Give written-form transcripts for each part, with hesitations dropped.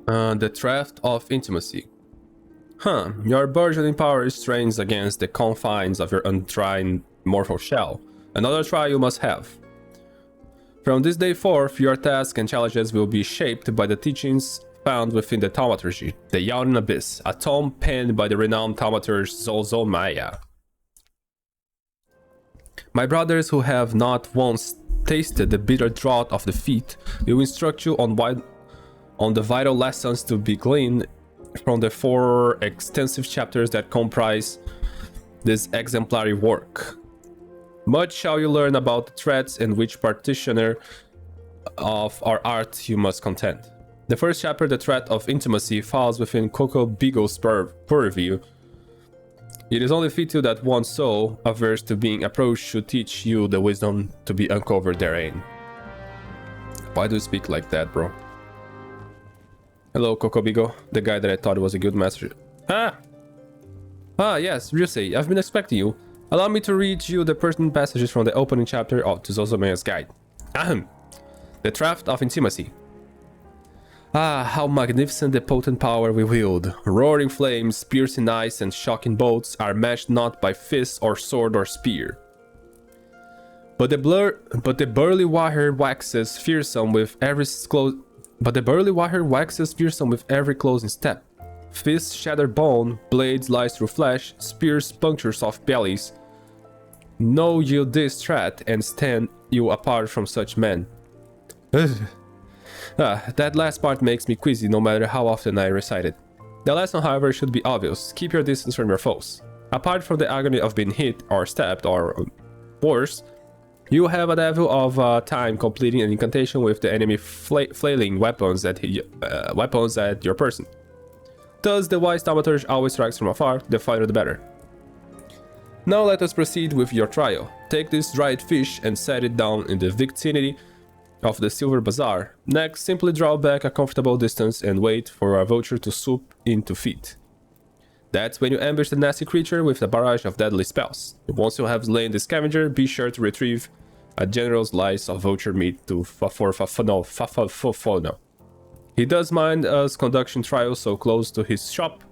The Theft of Intimacy. Your burgeoning power strains against the confines of your untried mortal shell. Another trial you must have. From this day forth, your tasks and challenges will be shaped by the teachings found within the Thaumaturge, the Yawning Abyss, a tome penned by the renowned Thaumaturge Zolzomaya. My brothers who have not once tasted the bitter draught of defeat will instruct you on the vital lessons to be gleaned from the 4 extensive chapters that comprise this exemplary work. Much shall you learn about the threats in which practitioner of our art you must contend. The first chapter, The Threat of Intimacy, falls within Coco Beagle's purview. It is only fit that one so averse to being approached should teach you the wisdom to be uncovered therein. Why do you speak like that, bro? Hello, Coco Beagle, the guy that I thought was a good master. Yes, Ryusei, I've been expecting you. Allow me to read you the pertinent passages from the opening chapter of Zozomeya's Guide. Ahem. The Theft of Intimacy. How magnificent the potent power we wield. Roaring flames, piercing ice, and shocking bolts are matched not by fist or sword or spear. But the burly wire waxes fearsome with every closing step. Fists shatter bone, blades slice through flesh, spears puncture soft bellies. Know you this threat and stand you apart from such men. That last part makes me queasy no matter how often I recite it. The lesson, however, should be obvious. Keep your distance from your foes. Apart from the agony of being hit or stabbed or worse, you have a devil of time completing an incantation with the enemy flailing weapons at your person. Thus, the wise Thaumaturge always strikes from afar, the farther the better. Now let us proceed with your trial. Take this dried fish and set it down in the vicinity of the Silver Bazaar. Next, simply draw back a comfortable distance and wait for a vulture to swoop in to feed. That's when you ambush the nasty creature with a barrage of deadly spells. Once you have slain the scavenger, be sure to retrieve a generous slice of vulture meat for Fafono. He does mind us conducting trials so close to his shop,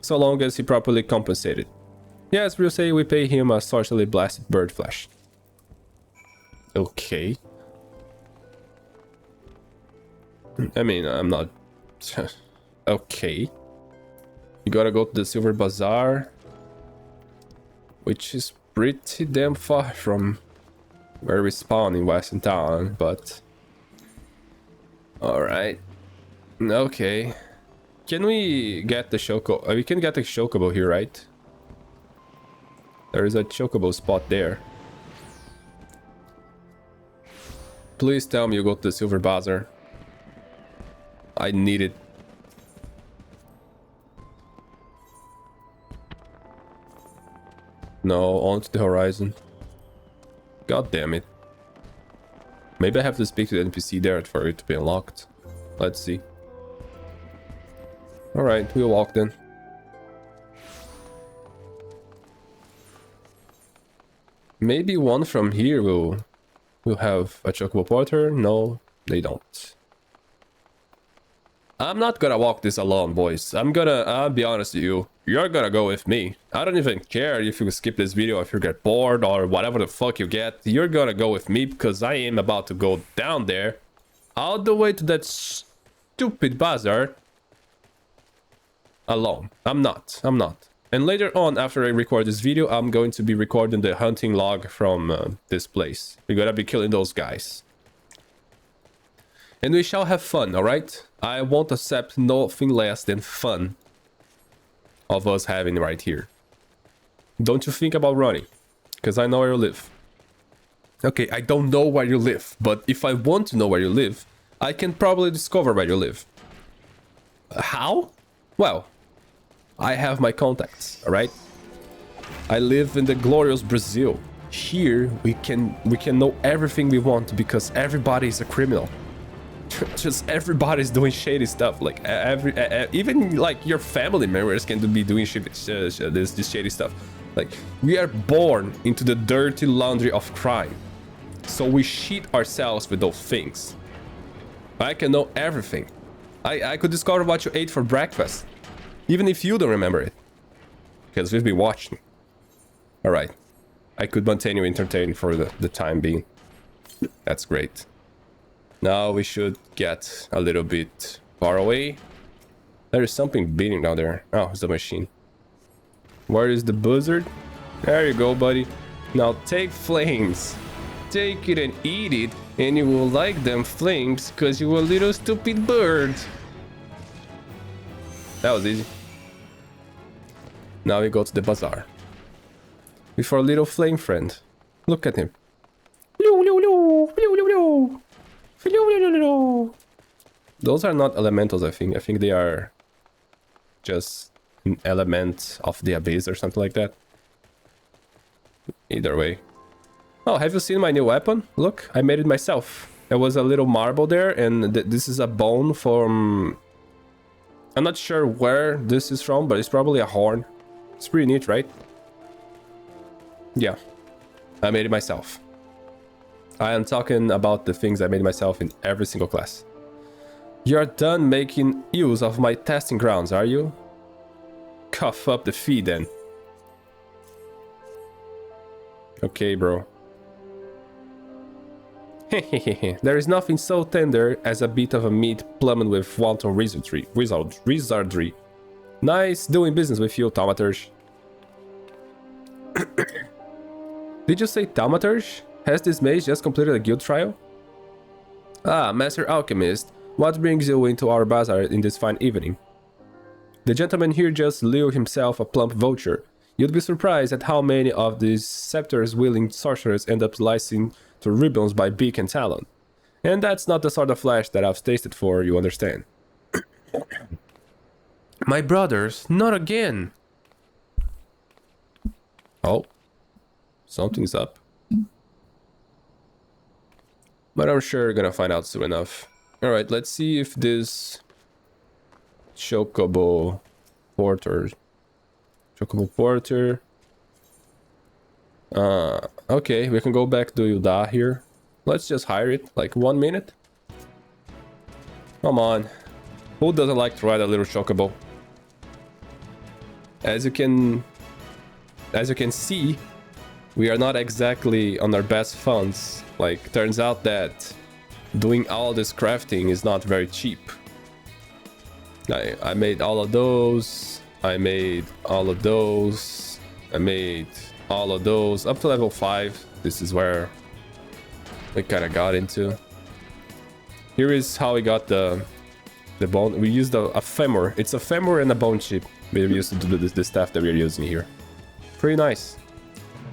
so long as he properly compensated. Yes, we'll say we pay him a sorcerily blasted bird flesh. Okay. I mean, I'm not... okay. You gotta go to the Silver Bazaar, which is pretty damn far from where we spawn in Western Town, but... Alright. Okay. Can we get the Chocobo? We can get the Chocobo here, right? There is a Chocobo spot there. Please tell me you go to the Silver Bazaar. I need it. No, onto the horizon. God damn it. Maybe I have to speak to the NPC there for it to be unlocked. Let's see. Alright, we'll walk then. Maybe one from here will have a Chocobo Porter. No, they don't. I'm not gonna walk this alone, boys. I'll be honest with you. You're gonna go with me. I don't even care if you skip this video, if you get bored or whatever the fuck you get. You're gonna go with me because I am about to go down there. All the way to that stupid bazaar. Alone. I'm not. And later on, after I record this video, I'm going to be recording the hunting log from this place. We're gonna be killing those guys. And we shall have fun, alright? I won't accept nothing less than fun of us having right here. Don't you think about running, because I know where you live. Okay, I don't know where you live, but if I want to know where you live, I can probably discover where you live. How? Well, I have my contacts, alright? I live in the glorious Brazil. Here, we can know everything we want because everybody is a criminal. Just everybody's doing shady stuff. Like even like your family members can be doing this shady stuff. Like we are born into the dirty laundry of crime, so we cheat ourselves with those things. I can know everything. I could discover what you ate for breakfast. Even if you don't remember it. Because we've been watching. Alright. I could maintain you entertained for the time being. That's great. Now we should get a little bit far away. There is something beating down there. Oh, it's the machine. Where is the buzzard? There you go, buddy. Now take flames. Take it and eat it, and you will like them flames, cause you a little stupid bird. That was easy. Now we go to the bazaar. With our little flame friend. Look at him. Those are not elementals, I think. I think they are just an element of the abyss or something like that. Either way. Oh, have you seen my new weapon? Look, I made it myself. There was a little marble there, and this is a bone from... I'm not sure where this is from, but it's probably a horn. It's pretty neat, right? Yeah. I made it myself. I am talking about the things I made myself in every single class. You're done making use of my testing grounds, are you? Cough up the fee then. Okay, bro. There is nothing so tender as a bit of a meat plumbed with wanton wizardry. Nice doing business with you, Thaumaturge. Did you say Thaumaturge? Has this mage just completed a guild trial? Ah, Master Alchemist, what brings you into our bazaar in this fine evening? The gentleman here just lured himself a plump vulture. You'd be surprised at how many of these scepters-wielding sorcerers end up slicing to ribbons by beak and talon. And that's not the sort of flesh that I've tasted for, you understand. My brothers, not again! Oh. Something's up. But I'm sure we're gonna find out soon enough. Alright, let's see if this... Chocobo Porter... Chocobo Porter... okay, we can go back to Yuda here. Let's just hire it, like 1 minute. Come on. Who doesn't like to ride a little chocobo? As you can see, we are not exactly on our best funds. Like, turns out that doing all this crafting is not very cheap. I made all of those. I made all of those. I made all of those up to level 5. This is where we kind of got into. Here is how we got the bone. We used a femur. It's a femur and a bone chip. We used to do the stuff that we're using here. Pretty nice.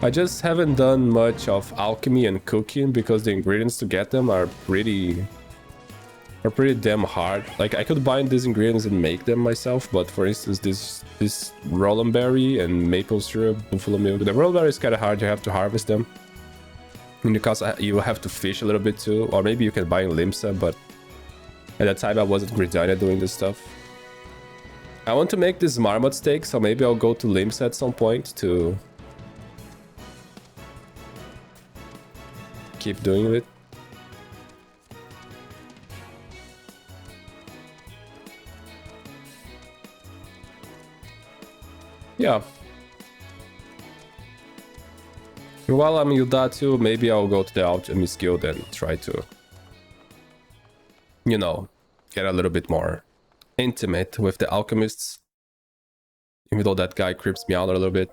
I just haven't done much of alchemy and cooking because the ingredients to get them are pretty damn hard. Like, I could bind these ingredients and make them myself, but for instance, this roland berry and maple syrup, buffalo milk. The roland berry is kind of hard. You have to harvest them. And because you have to fish a little bit too, or maybe you can buy in Limsa, but at that time I wasn't greedy doing this stuff. I want to make this marmot steak, so maybe I'll go to Limsa at some point to keep doing it. Yeah. And while I'm in Yuda too, maybe I'll go to the Alchemist Guild and try to, you know, get a little bit more intimate with the alchemists. Even though that guy creeps me out a little bit.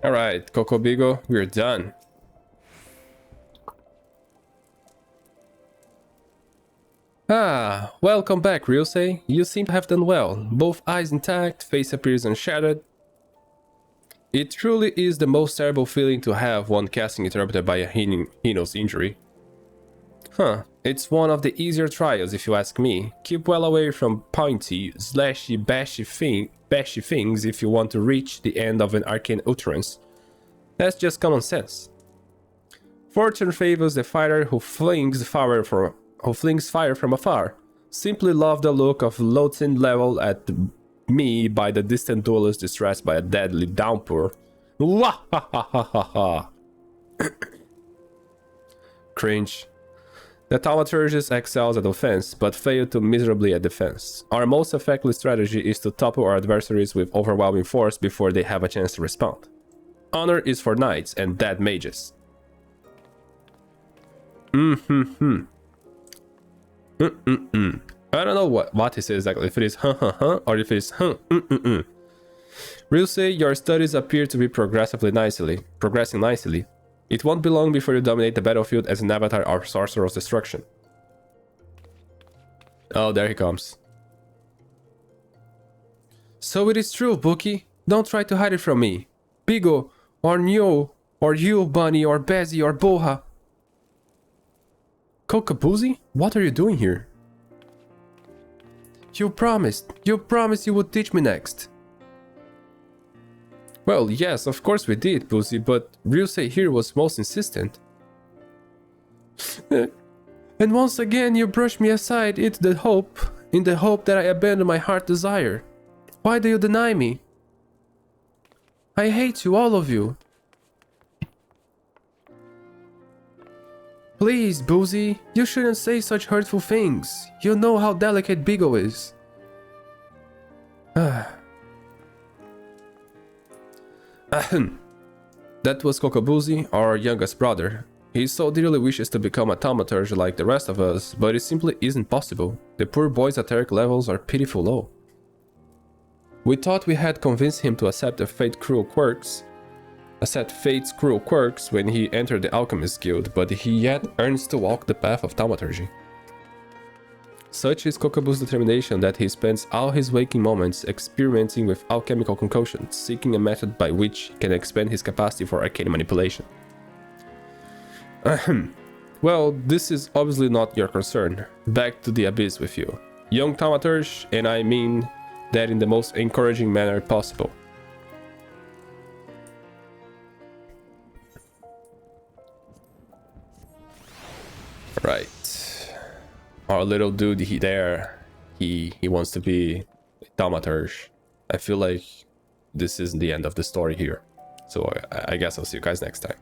Alright, Coco Bigo, we're done. Ah, welcome back, Ryusei. You seem to have done well. Both eyes intact, face appears unshattered. It truly is the most terrible feeling to have one casting interrupted by a heinous injury. Huh, it's one of the easier trials if you ask me. Keep well away from pointy, slashy, bashy things if you want to reach the end of an arcane utterance. That's just common sense. Fortune favors the fighter who flings fire from afar. Simply love the look of loathing leveled at me by the distant duelist distressed by a deadly downpour. Wah ha ha ha ha ha. Cringe. The Thaumaturge excels at offense, but fail to miserably at defense. Our most effective strategy is to topple our adversaries with overwhelming force before they have a chance to respond. Honor is for knights and dead mages. I don't know what it says exactly, if it is or if it is Real say your studies appear to be progressing nicely. It won't be long before you dominate the battlefield as an avatar or sorcerer of destruction. Oh, there he comes. So it is true, Bookie. Don't try to hide it from me. Bigo, or Nyo, or you, Bunny, or Bezzy, or Boha. Kokabuzi? What are you doing here? You promised you would teach me next. Well, yes, of course we did, Boozy, but Ryusei here was most insistent. And once again you brushed me aside in the hope that I abandon my heart desire. Why do you deny me? I hate you, all of you. Please, Boozy, you shouldn't say such hurtful things. You know how delicate Bigo is. That was Kokobuzi, our youngest brother. He so dearly wishes to become a Thaumaturge like the rest of us, but it simply isn't possible. The poor boy's etheric levels are pitiful low. We thought we had convinced him to accept fate's cruel quirks when he entered the Alchemist Guild, but he yet earns to walk the path of Thaumaturgy. Such is Kokobu's determination that he spends all his waking moments experimenting with alchemical concoctions, seeking a method by which he can expand his capacity for arcane manipulation. Well, this is obviously not your concern. Back to the abyss with you. Young Thaumaturge, and I mean that in the most encouraging manner possible. Right. Our little dude he wants to be Thaumaturge. I feel like this isn't the end of the story here. So I guess I'll see you guys next time.